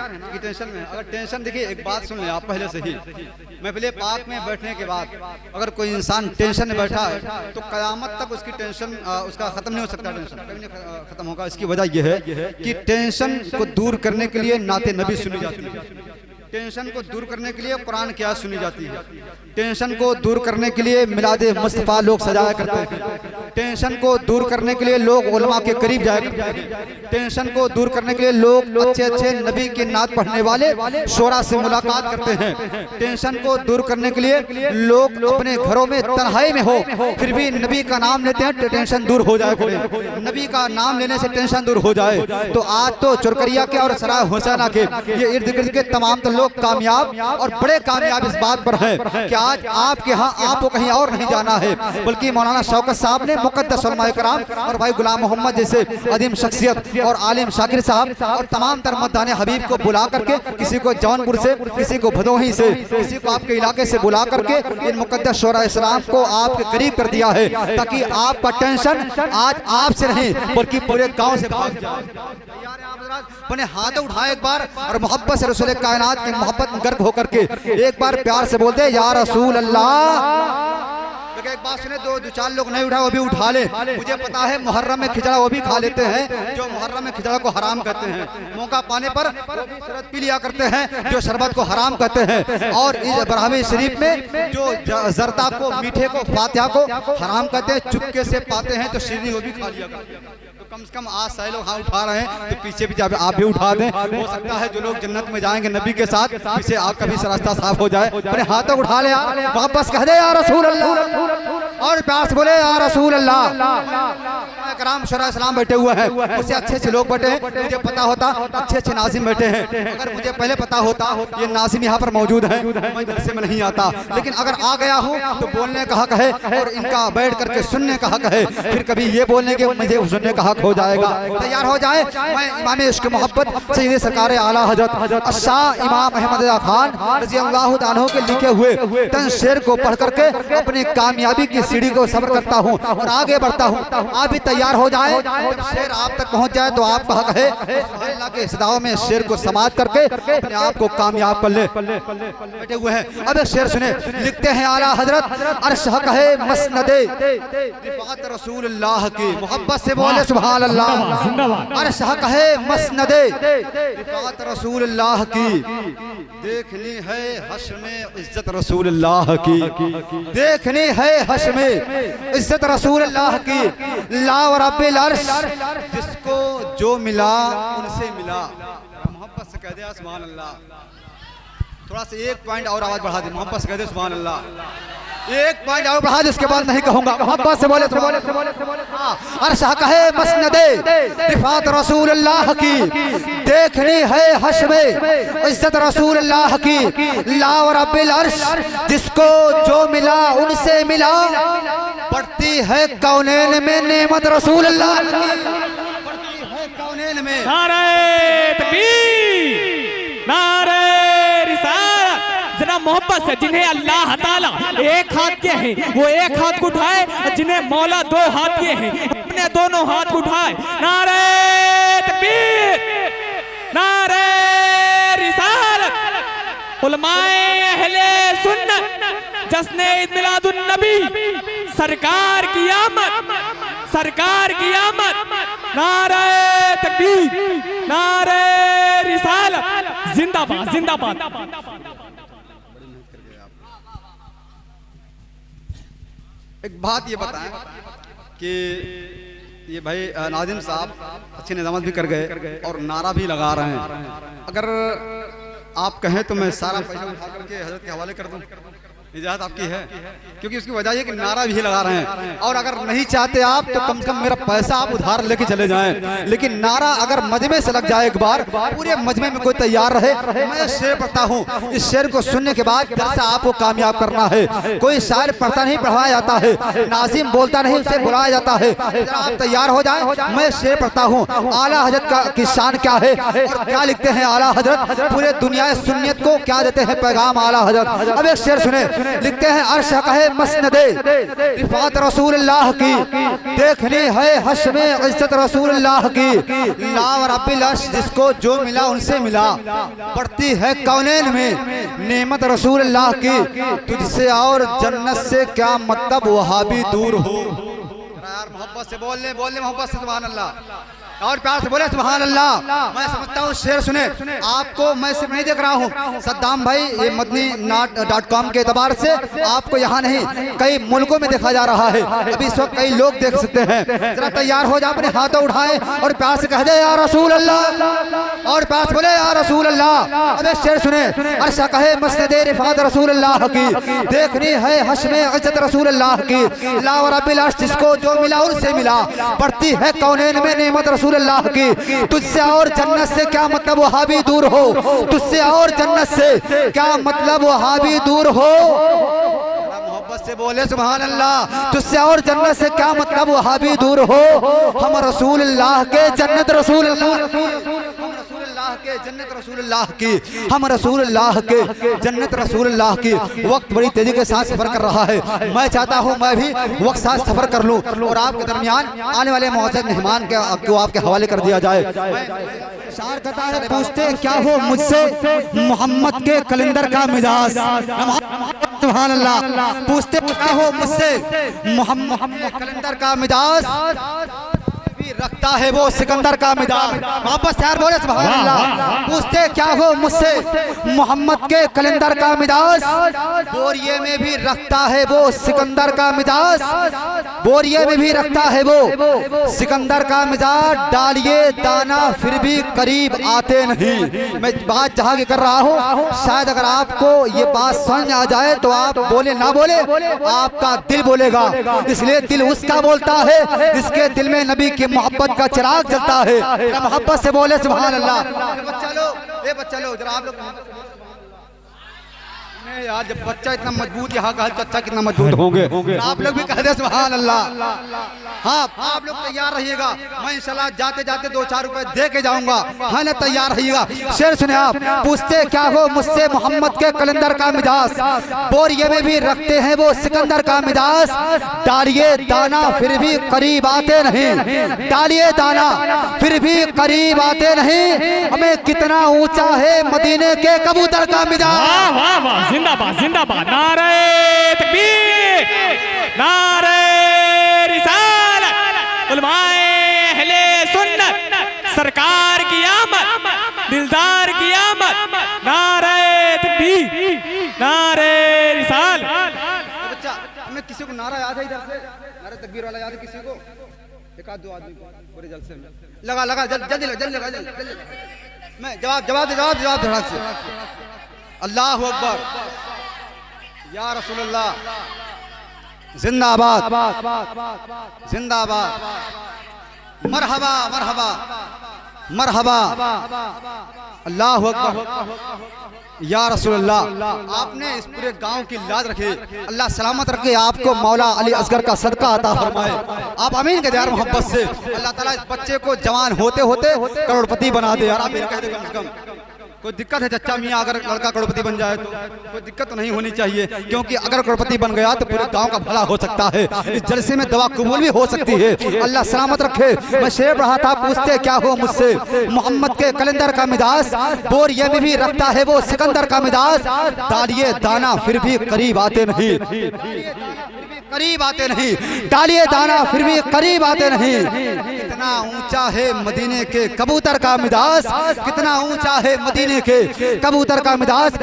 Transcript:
कि टेंशन में, अगर टेंशन देखिए एक बात सुन लें आप पहले से ही, महफिल पाक में बैठने के बाद अगर कोई इंसान टेंशन में बैठा है तो क़यामत तक उसकी टेंशन उसका ख़त्म नहीं हो सकता, टेंशन कभी नहीं ख़त्म होगा। इसकी वजह यह है कि टेंशन को दूर करने के लिए नाते नबी सुनी जाती है, टेंशन को दूर करने के लिए कुरान की आयत सुनी जाती है, टेंशन को दूर करने के लिए मिलादे मुस्तफ़ा लोग सजाया करते हैं, टेंशन को दूर करने के लिए लोग उलमा के करीब जाया करते हैं, टेंशन को दूर करने के लिए लोग अच्छे अच्छे नबी की नात पढ़ने वाले शोरा से मुलाकात करते हैं, टेंशन को दूर करने के लिए लोग अपने घरों में तन्हाई में हो फिर भी नबी का नाम लेते हैं, टेंशन दूर हो जाए, नबी का नाम लेने से टेंशन दूर हो जाए। तो आज तो चुरकरिया के और सराय हुसैना के ये इर्द गिर्द के तमाम लोग कामयाब और बड़े कामयाब इस बात पर हैं कि आज आपके यहाँ आपको कहीं और नहीं जाना है, बल्कि मौलाना शौकत साहब ने मुक़द्दस उलमाए कराम और भाई गुलाम मोहम्मद जैसे अदीम शख्सियत और आलिम शाकिर साहब और तमाम तरमदान हबीब को बुला करके, किसी को जौनपुर से, किसी को भदोही से, किसी को आपके इलाके से बुला करके इन मुक़द्दस शोरा इस्लाम को आपके करीब कर दिया है, ताकि आपका टेंशन आज आपसे नहीं बल्कि पूरे गाँव से भाग जाए। अपने हाथ उठाए एक बार और मोहब्बत से रसूल कायनात की मोहब्बत में गर्क होकर के एक बार प्यार से बोल दे या रसूल अल्लाह। एक बात सुने, दो चार लोग नहीं उठाए वो भी उठा ले। मुझे पता है मुहर्रम में खिचड़ा वो भी खा लेते हैं जो मुहर्रम में खिचड़ा को हराम कहते हैं, मौका पाने पर शरबत पी लिया करते हैं जो शरबत को हराम कहते हैं, और इस बरहमी शरीफ में जो जरदा को, मीठे को, फातिहा को हराम कहते हैं, चुपके से पाते हैं तो शीरनी वो भी खा लिया करते हैं। कम से कम आज सारे लोग हाँ उठा रहे हैं तो पीछे भी आप भी उठा दें, हो सकता है जो लोग जन्नत में जाएंगे नबी के साथ पीछे आप कभी से रास्ता साफ हो जाए। अपने हाथों उठा ले यार, वापस कह दे या रसूल अल्लाह और प्यार से बोले या रसूल अल्लाह। कराम शोरा इस्लाम बैठे हुए हैं, उससे अच्छे अच्छे लोग बैठे हैं, मुझे पता होता अच्छे अच्छे नाजिम बैठे हैं, अगर मुझे पहले पता होता ये नाजिम यहाँ पर मौजूद है मैं जलसे में नहीं आता, लेकिन अगर आ गया हूँ तो बोलने का हक है और इनका बैठ करके सुनने का हक है, फिर कभी ये बोलने के मुझे सुनने का हक हो जाएगा। तैयार हो जाए, मैं इमाम इश्क मोहब्बत सैयद सरकार आला हजरत शाह इमाम अहमद रज़ा खान रज़ी अल्लाह ताला के लिखे हुए तन शेर को पढ़ करके अपनी कामयाबी की सीढ़ी को सफर करता हूँ और आगे बढ़ता हूँ। आप भी तैयार हो जाए, जब शेर आप तक पहुँच जाए तो आपका हक है अल्लाह के सदाओं में शेर को समाज करके अपने आप को कामयाब कर ले। बैठे हुए हैं, अब शेर सुने, लिखते हैं आला हजरत अर्श हक है मसनदे रिफात रसूलुल्लाह की, मोहब्बत से बोले सुभान अल्लाह। अर्श हक है मसनदे रिफात रसूलुल्लाह की, देखनी है हश्र में इज्जत रसूलुल्लाह की, देखनी है हश्र में इज्जत रसूलुल्लाह की, ला व रब्बिल अर्श जिसको जो मिला उनसे मिला। मोहब्बत से कह दे सुभान अल्लाह। थोड़ा सा एक पॉइंट और आवाज बढ़ा दे, मोहब्बत से कह दे सुभान अल्लाह। एक पॉइंट और बढ़ा दे, उसके बाद नहीं कहूंगा, मोहब्बत से बोले अर्श हक है मसनदे रिफात रसूलुल्लाह की, देखनी है हश्र में इज्जत रसूलुल्लाह की, ला व रब्बिल अर्श जिसको जो मिला उनसे मिला, बढ़ती है कौनैन में नेमत रसूलुल्लाह की, बढ़ती है कौनैन में। नारे तकबीर, नारे रिसालत। जरा मोहब्बत से, जिन्हें अल्लाह ताला एक हाथ के हैं वो एक हाथ उठाए, जिन्हें मौला दो हाथ के हैं अपने दोनों हाथ उठाए। नारे तकबीर, नारे रिसालत। उलमाए अहले सुन्नत जश्न ईद मिलादुन नबी, सरकार की आमद, सरकार की आमद। नारे तकबीर, नारे रिसालत, जिंदाबाद जिंदाबाद। एक बात ये बताएं कि ये भाई नाजिम साहब अच्छी निजामत भी कर गए और नारा भी लगा रहे हैं, अगर आप कहें तो मैं सारा पैसा उठा करके हजरत के हवाले कर दूं, इजाजत आपकी है? क्योंकि उसकी वजह ये कि नारा भी लगा रहे हैं, और अगर नहीं चाहते आप तो कम से कम मेरा पैसा आप उधार लेके चले जाएं, लेकिन नारा अगर मजमे से लग जाए एक बार, पूरे मजमे में कोई तैयार रहे। मैं शेर पढ़ता हूँ, इस शेर को सुनने के बाद जैसा आपको कामयाब करना है। कोई शायर पढ़ता नहीं पढ़ाया जाता है, नाजिम बोलता नहीं उसे बुलाया जाता है। आप तैयार हो जाए, मैं शेर पढ़ता हूँ। आला हजरत की शान क्या है और क्या लिखते हैं आला हजरत, पूरे दुनिया सुन्नियत को क्या देते हैं पैगाम आला हजरत। अब एक शेर सुने, लिखते हैं अर्श कहे मसनदे रिफात रसूलुल्लाह की, देखनी है हश में इज्जत रसूलुल्लाह की। लाव रब्बिल अर्श जिसको जो मिला उनसे मिला, बढ़ती है कौनैन में नेमत रसूलुल्लाह की। तुझसे और जन्नत से क्या मतलब वहाँ भी दूर हो। यार मोहब्बत से बोलने मोहब्बत से सुभान अल्लाह और प्यार से बोले सुभान अल्लाह। मैं समझता हूँ शेर सुने आपको, मैं सिर्फ नहीं देख रहा हूँ सद्दाम भाई, ये मदनी.com के एतबार से आपको यहाँ नहीं कई मुल्कों में देखा जा रहा है। अभी इस वक्त कई लोग देख सकते हैं। जरा तैयार हो जाए, अपने हाथों उठाए और प्यार से कह दे या रसूल अल्लाह, और प्यार से बोले या रसूल अल्लाह। अबे शेर सुने अर्शा कहे मसनदे रिफात रसूलुल्लाह की, देखनी है हश में इज्जत रसूलुल्लाह की। ला व रब्बिल अर्श जिसको जो मिला उनसे मिला, बढ़ती है कौनैन में नेमत रसूलुल्लाह की। तुझसे और जन्नत से क्या मतलब वहाँ भी दूर हो, तुझसे और जन्नत से क्या मतलब वहाँ भी दूर हो। मोहब्बत से बोले सुभान अल्लाह। तुझसे और जन्नत से क्या मतलब वहाँ भी दूर हो। हम रसूलुल्लाह के जन्नत रसूलुल्लाह के जन्नत रसूलुल्लाह की, हम रसूलुल्लाह के जन्नत रसूलुल्लाह की। वक्त बड़ी तेजी के साथ सफर कर रहा है। मैं चाहता हूँ मैं भी वक्त साथ सफर कर लूँ और आपके दरमियान आने वाले मुअज़्ज़ज़ मेहमान को आपके हवाले कर दिया जाए। शायर कहता है पूछते क्या हो मुझसे मोहम्मद के कलंदर का मिजाज, सुभान अल्लाह। पूछते क्या हो मुझसे मोहम्मद के कलंदर का मिजाज, रखता है वो सिकंदर का मिजाज। वापस यार बोले सुभान अल्लाह। पूछते क्या हो मुझसे मोहम्मद के कलंदर का मिजाज, बोरिये में भी रखता है वो सिकंदर का मिजाज, बोरिये में भी रखता है वो सिकंदर का मिजाज। डालिए दाना फिर भी करीब आते नहीं। मैं बात जहाँ की कर रहा हूँ, शायद अगर आपको ये बात समझ आ जाए तो आप बोले ना बोले आपका दिल बोलेगा। इसलिए दिल उसका बोलता है जिसके दिल में नबी की मोहब्बत का चिराग जलता है। मोहब्बत से बोले सुभान अल्लाह। बच्चा लो जरा आप लोग यार, जब बच्चा इतना मजबूत यहाँ का बच्चा कितना मजबूत होंगे। आप लोग भी कह दे सुभान अल्लाह। हाँ आप लोग तैयार रहिएगा, मैं इंशाल्लाह जाते जाते 2-4 रुपए दे के जाऊंगा, है ना। तैयार रहिएगा। शेर सुने आप। पूछते क्या हो मुझसे मोहम्मद के कलंदर का मिजाज, बोरिये में भी रखते हैं वो सिकंदर का मिजाज। डालिए दाना फिर भी करीब आते नहीं, डालिए दाना फिर भी करीब आते नहीं। हमें कितना ऊंचा है मदीने के कबूतर का मिजाज। जिंदाबाद जिंदाबाद, नारे तकबीर, नारे रिसालत, उलमाए अहले सुन्नत, सरकार की आमद, दिलदार की आमद, नारे तकबीर, नारे रिसालत। बच्चा हमें किसी को नारा याद है इधर से, नारे तकबीर वाला याद है किसी को? एक आध दो आदमी पूरे जलसे में लगा जल्दी जल्दी। मैं जवाब धड़क से। अल्लाहु अकबर, या रसूलुल्लाह, जिंदाबाद जिंदाबाद, मरहबा मरहबा मरहबा, अल्लाहु अकबर, या रसूलुल्लाह। आपने इस पूरे गांव की लाज रखी, अल्लाह सलामत रखे आपको, मौला अली असगर का सदका अता फरमाए। आप आमीन कह दे यार मोहब्बत से। अल्लाह ताला इस बच्चे को जवान होते होते करोड़पति बना दे यार, आमीन कह दे कम से कम। कोई दिक्कत है चचा मियाँ, अगर लड़का करोड़पति बन जाए तो कोई दिक्कत तो नहीं होनी चाहिए, क्योंकि अगर करोड़पति बन गया तो पूरे गांव का भला हो सकता है। इस जलसे में दवा कबूल भी हो सकती है। अल्लाह सलामत रखे। मैं शेर पढ़ा था, पूछते क्या हो मुझसे मोहम्मद के कलंदर का मिजाज, बोरिये में भी रखता है वो सिकंदर का मिजाज। डालिए दाना फिर भी करीब आते नहीं, करीब आते नहीं, डालिए दाना फिर भी करीब आते नहीं। कितना ऊंचा है मदीने के कबूतर का मिजाज, कितना ऊंचा है मदीने के कबूतर का मिजाज।